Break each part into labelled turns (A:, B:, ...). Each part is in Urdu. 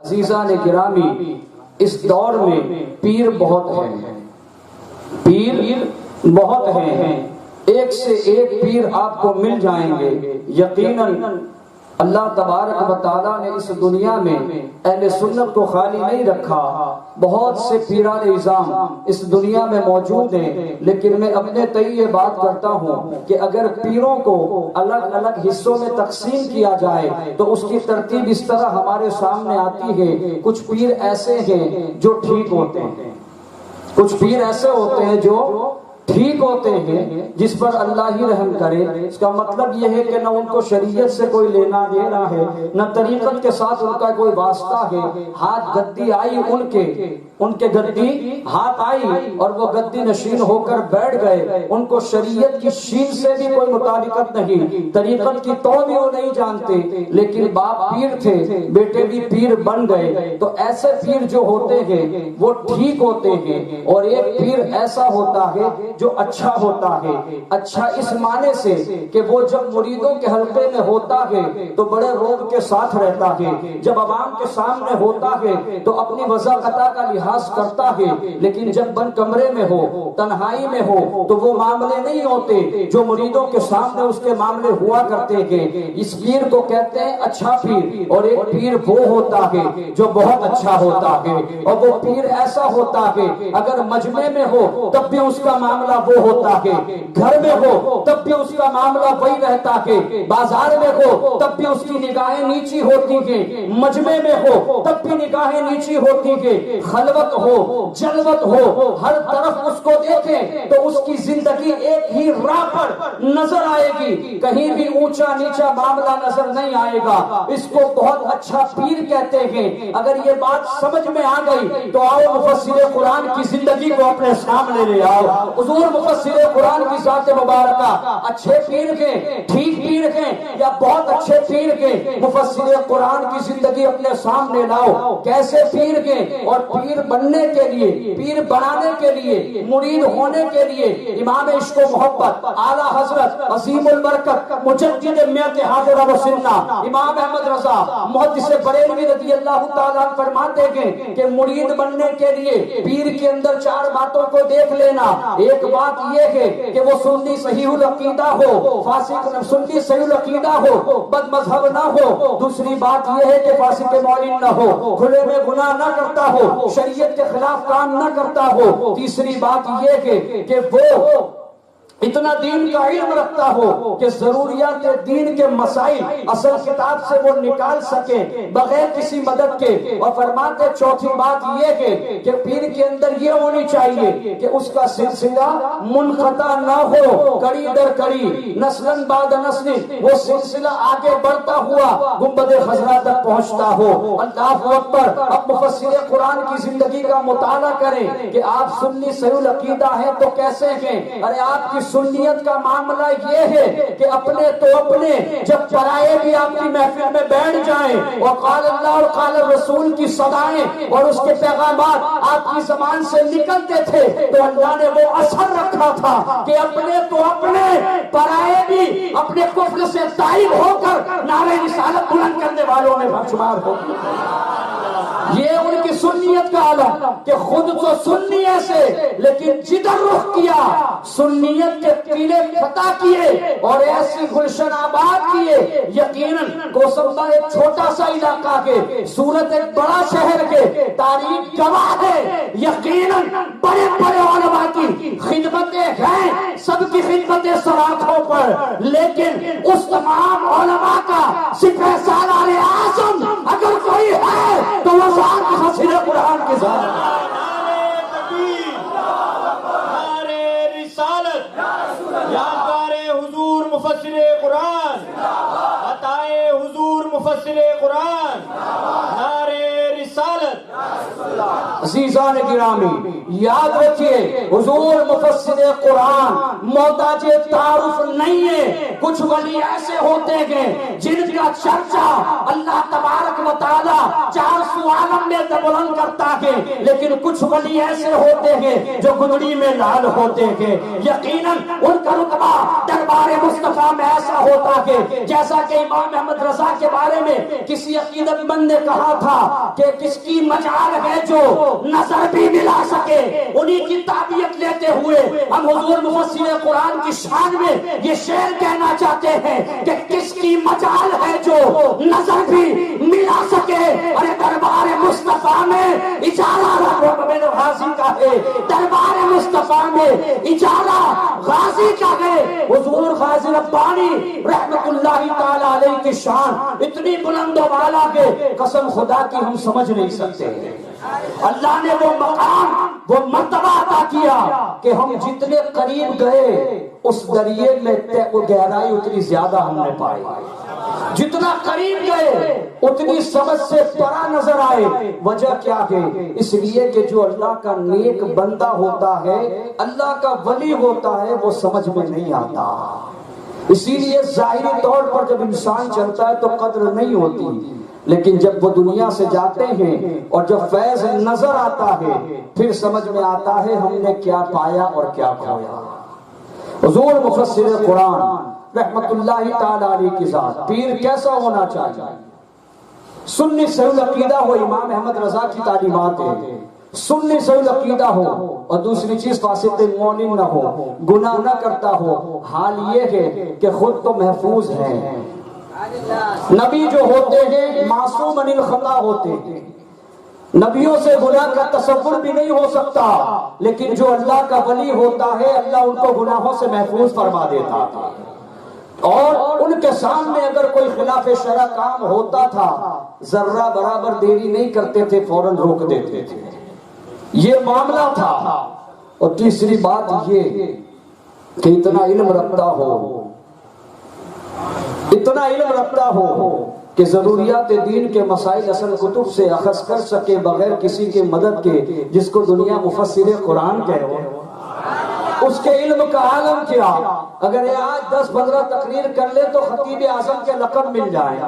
A: عزیزان گرامی، اس دور میں پیر بہت ہیں، پیر بہت ہیں، ایک سے ایک پیر آپ کو مل جائیں گے۔ یقیناً اللہ تبارک و تعالیٰ نے اس دنیا میں اہل سنت کو خالی نہیں رکھا، بہت سے پیران اعظام اس دنیا میں موجود ہیں، لیکن میں اپنے تئیں یہ بات کرتا ہوں کہ اگر پیروں کو الگ الگ حصوں میں تقسیم کیا جائے تو اس کی ترتیب اس طرح ہمارے سامنے آتی ہے۔ کچھ پیر ایسے ہیں جو ٹھیک ہوتے ہیں، کچھ پیر ایسے ہوتے ہیں جو ٹھیک ہوتے ہیں، جس پر اللہ ہی رحم کرے۔ اس کا مطلب یہ ہے کہ نہ ان کو شریعت سے کوئی لینا دینا ہے، نہ طریقت کے ساتھ ان کا کوئی واسطہ ہے۔ ہاتھ گدی آئی ان کے گدی ہاتھ آئی اور وہ گدی نشین ہو کر بیٹھ گئے، ان کو شریعت کی شین سے بھی کوئی مطابقت نہیں، طریقت کی تو بھی وہ نہیں جانتے، لیکن باپ پیر تھے، بیٹے بھی پیر بن گئے۔ تو ایسے پیر جو ہوتے ہیں وہ ٹھیک ہوتے ہیں، اور ایک پیر ایسا ہوتا ہے جو اچھا ہوتا ہے۔ اچھا اس معنی سے کہ وہ جب مریدوں کے حلقے میں ہوتا ہے تو بڑے روب کے ساتھ رہتا ہے، جب عوام کے سامنے ہوتا ہے تو اپنی وضاقتہ کا لحاظ کرتا ہے، لیکن جب بند کمرے میں ہو، تنہائی میں ہو تو وہ معاملے نہیں ہوتے جو مریدوں کے سامنے اس کے معاملے ہوا کرتے ہیں۔ اس پیر کو کہتے ہیں اچھا پیر، اور ایک پیر وہ ہوتا ہے جو بہت اچھا ہوتا ہے، اور وہ پیر ایسا ہوتا ہے اگر مجمع میں ہو تب بھی اس کا معاملہ وہ ہوتا ہے، گھر میں ہو تب بھی اس کا معاملہ وہی رہتا ہے، بازار میں ہو تب بھی اس کی نگاہیں نیچی ہوتی ہیں، مجمع میں ہو تب بھی نگاہیں نیچی ہوتی ہیں، خلوت ہو جلوت ہو ہر طرف اس کو دیکھیں تو اس کی زندگی ایک ہی راہ پر نظر آئے گی، کہیں بھی اونچا نیچا معاملہ نظر نہیں آئے گا۔ اس کو بہت اچھا پیر کہتے ہیں۔ اگر یہ بات سمجھ میں آ گئی تو آؤ مفسر قرآن کی زندگی کو اپنے سامنے لے آؤ۔ حضور مفسر قرآن کی ذات مبارکہ اچھے پیر کے، ٹھیک پیر کے یا بہت اچھے پیر کے، مفسر قرآن کی زندگی اپنے سامنے لاؤ۔ کیسے پیر کے؟ اور پیر بننے کے لیے، پیر بنانے کے لیے، مرید ہونے کے لیے امام عشق و محبت اعلیٰ حضرت عظیم البرکت مجدد ملت حاضرہ و سنہ امام احمد رضا محدث بریلوی رضی اللہ تعالیٰ فرماتے ہیں کہ مرید بننے کے لیے پیر کے اندر 4 باتوں کو دیکھ لینا۔ ایک بات یہ ہے کہ وہ سنی صحیح العقیدہ ہو، فاسق سنی صحیح العقیدہ ہو، بد مذہب نہ ہو۔ دوسری بات یہ ہے کہ فاسق معلن نہ ہو، کھلے میں گناہ نہ کرتا ہو، شریعت کے خلاف کام نہ کرتا ہو۔ تیسری بات یہ ہے کہ وہ اتنا دین کا علم رکھتا ہو کہ ضروریات دین کے مسائل اصل کتاب سے وہ نکال سکے بغیر کسی مدد کے۔ اور فرماتے چوتھی بات یہ ہے کہ پیر کے اندر یہ ہونی چاہیے کہ اس کا سلسلہ منقطع نہ ہو، کڑی در کڑی، نسلاً بعد نسل وہ سلسلہ آگے بڑھتا ہوا گنبد خضرا تک پہنچتا ہو۔ اللہ اکبر۔ اب مفسر قرآن کی زندگی کا مطالعہ کریں کہ آپ سنی صحیح العقیدہ ہیں تو کیسے ہیں؟ ارے آپ کی سنیت کا معاملہ یہ ہے کہ اپنے تو اپنے، جب پرائے بھی آپ کی محفل میں بیٹھ جائیں اور قال اللہ اور قال الرسول کی صدائیں اور اس کے پیغامات آپ کی زبان سے نکلتے تھے تو اللہ نے وہ اثر رکھا تھا کہ اپنے تو اپنے، پرائے بھی اپنے کفر سے تائب ہو کر نعرہ رسالت بلند کرنے والوں میں شمار ہو۔ یہ ان کی سنیت کا عالم کہ خود تو سنی ایسے، لیکن جدھر رخ کیا سنیت کے قلعے فتح کیے اور ایسی گلشن آباد کیے۔ یقیناً کوسمبا ایک چھوٹا سا علاقہ کے، سورت ایک بڑا شہر کے، تاریخ گواہ ہے۔ یقیناً بڑے بڑے علماء کی خدمتیں ہیں، سب کی خدمتیں سراخوں پر، لیکن اس تمام علماء کا سپہ سالار اعظم اگر کوئی ہے تو وہ ذات مفسر قرآن کی ذات۔
B: مفسر قرآن، عطائے حضور مفسر قرآن، نعرہ رسالت۔
A: عزیزان گرامی یاد رکھیے، حضور مفسر قرآن محتاج تعارف نہیں ہے، کچھ ولی ایسے ہوتے ہیں جن کا چرچا اللہ تبارک و تعالی 400 عالم میں بلند کرتا ہے، لیکن کچھ ولی ایسے ہوتے ہیں جو گدڑی میں لال ہوتے ہیں۔ یقیناً ان کا رتبہ دربار مصطفیٰ میں ایسا ہوتا ہے جیسا کہ امام احمد رضا کے بارے میں کسی عقیدت مند نے کہا تھا کہ کس کی مجال ہے جو نظر بھی ملا سکے۔ انہی کی تعبیت لیتے ہوئے ہم حضور مفسر قرآن کی شان میں یہ شعر کہنا چاہتے ہیں کہ کس کی مجال ہے جو نظر بھی ملا سکے۔ ارے دربار مصطفیٰ میں اجارہ غازی کا ہے، دربار مصطفیٰ میں اجارہ غازی کا ہے۔ حضور غازی ربانی رحمت اللہ تعالی علیہ کی شان اتنی بلند و بالا کہ قسم خدا کی ہم سمجھ نہیں سکتے۔ اللہ نے وہ مقام وہ مرتبہ عطا کیا کہ ہم جتنے قریب گئے اس دریے میں گہرائی اتنی زیادہ ہم نے پائی، جتنا قریب گئے اتنی سمجھ سے پرا نظر آئے۔ وجہ کیا ہے؟ اس لیے کہ جو اللہ کا نیک بندہ ہوتا ہے، اللہ کا ولی ہوتا ہے، وہ سمجھ میں نہیں آتا۔ اسی لیے ظاہری طور پر جب انسان چلتا ہے تو قدر نہیں ہوتی، لیکن جب وہ دنیا سے جاتے ہیں اور جب فیض نظر آتا ہے پھر سمجھ میں آتا ہے ہم نے کیا پایا اور کیا کھویا۔ حضور مفسر قرآن رحمت اللہ تعالی علیہ کی ذات پیر کیسا ہونا چاہیے؟ سنی صحیح عقیدہ ہو، امام احمد رضا کی تعلیمات ہے، سنی صحیح عقیدہ ہو، اور دوسری چیز فاسق مومن نہ ہو، گناہ نہ کرتا ہو۔ حال یہ ہے کہ خود تو محفوظ ہے۔ نبی جو ہوتے ہیں معصوم عن الخطا ہوتے ہیں، نبیوں سے گناہ کا تصور بھی نہیں ہو سکتا، لیکن جو اللہ کا ولی ہوتا ہے اللہ ان کو گناہوں سے محفوظ فرما دیتا تھا، اور ان کے سامنے اگر کوئی خلاف شرع کام ہوتا تھا ذرہ برابر دیری نہیں کرتے تھے، فوراً روک دیتے تھے۔ یہ معاملہ تھا۔ اور تیسری بات یہ کہ اتنا علم رکھتا ہو کہ ضروریات دین کے مسائل اصل کتب سے اخذ کر سکے بغیر کسی کے مدد کے، جس کو دنیا مفسر قرآن کہے۔ اس کے علم کا عالم کیا؟ اگر یہ آج 10-15 تقریر کر لے تو خطیب اعظم کے لقب مل جائے،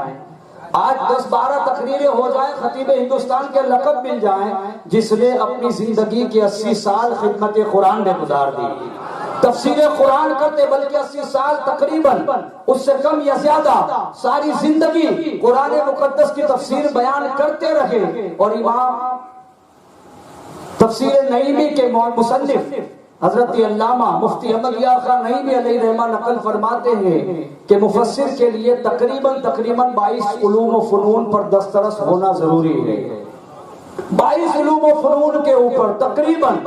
A: آج 10-12 تقریریں ہو جائیں خطیب ہندوستان کے لقب مل جائیں، جس نے اپنی زندگی کے 80 سال خدمت قرآن میں گزار دی، تفسیر قرآن کرتے، بلکہ 80 سال تقریباً اس سے کم یا زیادہ ساری زندگی قرآن مقدس کی تفسیر بیان کرتے رہے۔ اور امام تفسیر نعیمی کے مصنف حضرت علامہ مفتی احمد یار خان نعیمی علیہ رحمہ نقل فرماتے ہیں کہ مفسر کے لیے تقریباً 22 علوم و فنون پر دسترس ہونا ضروری ہے۔ 22 علوم و فنون کے اوپر تقریباً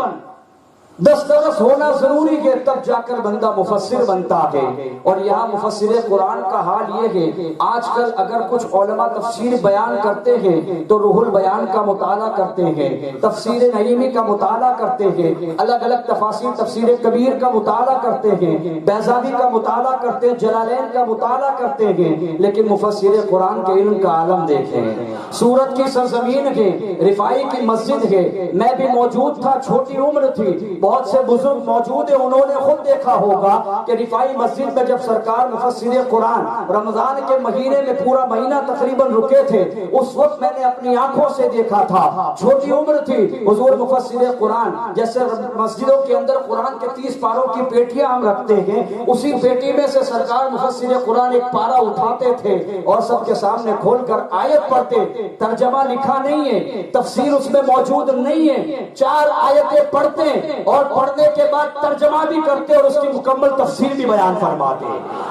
A: دسترس ہونا ضروری ہے، تب جا کر بندہ مفسر بنتا ہے۔ اور یہاں مفسر قرآن کا حال یہ ہے، آج کل اگر کچھ علماء تفسیر بیان کرتے ہیں تو روح البیان کا مطالعہ کرتے ہیں، تفسیر نعیمی کا مطالعہ کرتے ہیں، الگ الگ تفاسیر تفسیر کبیر کا مطالعہ کرتے ہیں، بیضاوی کا مطالعہ کرتے ہیں، جلالین کا مطالعہ کرتے ہیں، لیکن مفسر قرآن کے علم کا عالم دیکھیں۔ سورت کی سرزمین ہے، رفاعی کی مسجد ہے، میں بھی موجود تھا، چھوٹی عمر تھی، بہت سے بزرگ موجود ہیں، انہوں نے خود دیکھا ہوگا کہ رفاعی مسجد میں جب سرکار مفسر قرآن رمضان کے مہینے میں پورا مہینہ تقریباً رکے تھے، اس وقت میں نے اپنی آنکھوں سے دیکھا تھا، چھوٹی عمر تھی، حضور مفسر قرآن جیسے مسجدوں کے اندر قرآن کے 30 پاروں کی پیٹیاں ہم رکھتے ہیں، اسی پیٹی میں سے سرکار مفسر قرآن ایک پارا اٹھاتے تھے اور سب کے سامنے کھول کر آیت پڑھتے، ترجمہ لکھا نہیں ہے، تفسیر اس میں موجود نہیں ہے، 4 آیتیں پڑھتے اور پڑھنے کے بعد ترجمہ بھی کرتے اور اس کی مکمل تفسیر بھی بیان فرماتے۔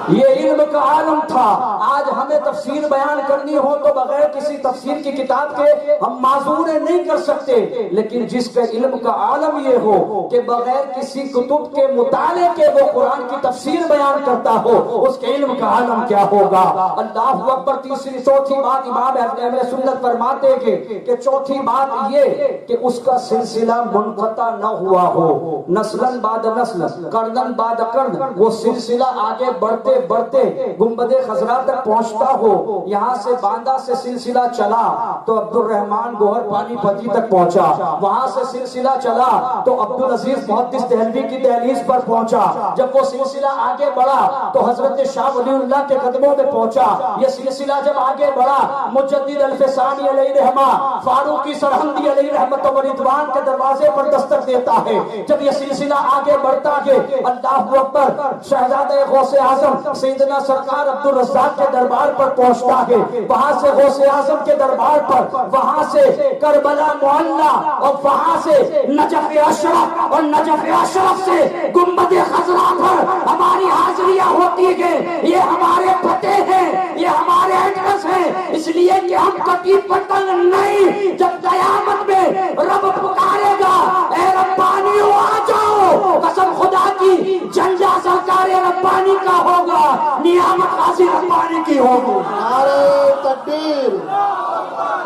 A: یہ علم کا عالم تھا۔ آج ہمیں تفسیر بیان کرنی ہو تو بغیر کسی تفسیر کی کتاب کے ہم معذور نہیں کر سکتے، لیکن جس کا علم کا عالم یہ ہو کہ بغیر کسی کتب کے مطالعے کے وہ قرآن کی تفسیر بیان کرتا ہو، اس کے علم کا عالم کیا ہوگا۔ اللہ اکبر۔ چوتھی بات امام اہل سنت فرماتے ہیں کہ چوتھی بات یہ کہ اس کا سلسلہ منقطع نہ ہوا ہو، نسلن بعد نسل، قرنن بعد قرن، وہ سلسلہ آگے بڑھتے بڑھتے گنبد خضرا تک پہنچتا ہو. یہاں سے باندہ سے سلسلہ چلا تو عبد الرحمن گوہر پانی پتی تک پہنچا. وہاں سے سلسلہ چلا تو عبدالعزیز محدث دہلوی کی دہلیز پر پہنچا. جب وہ سلسلہ آگے بڑھا تو حضرت شاہ ولی اللہ کے قدموں میں پہنچا. یہ سلسلہ جب آگے بڑھا مجدد الفسانی علیہ رحمہ، فاروقی سرہندی علیہ رحمت و رضوان کے دروازے پر دستک دیتا ہے. جب یہ سلسلہ آگے بڑھتا ہے اللہ اکبر، شہزادہ غوث اعظم سیدنا سرکار عبد الرزاق کے دربار پر پہنچتا ہے. وہاں سے غوث اعظم کے دربار پر، وہاں سے کربلا معلی اور وہاں سے نجف اشرف، اور نجف اشرف سے گنبد خضرا پر ہماری حاضریاں ہوتی ہیں. یہ ہمارے پتے ہیں، یہ ہمارے ایڈریس ہیں، اس لیے کہ ہم کبھی پتنگ نہیں. جب قیامت میں رب پکارے گا اے ربانیو آ جاؤ، قسم خدا کی جھنڈا سرکار ربانی کا ہوگا، نیامت غازی ربانی کی ہوگی.
C: نعرہ تکبیر،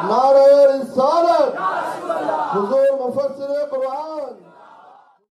C: نعرہ رسالت، حضور مفسر قرآن.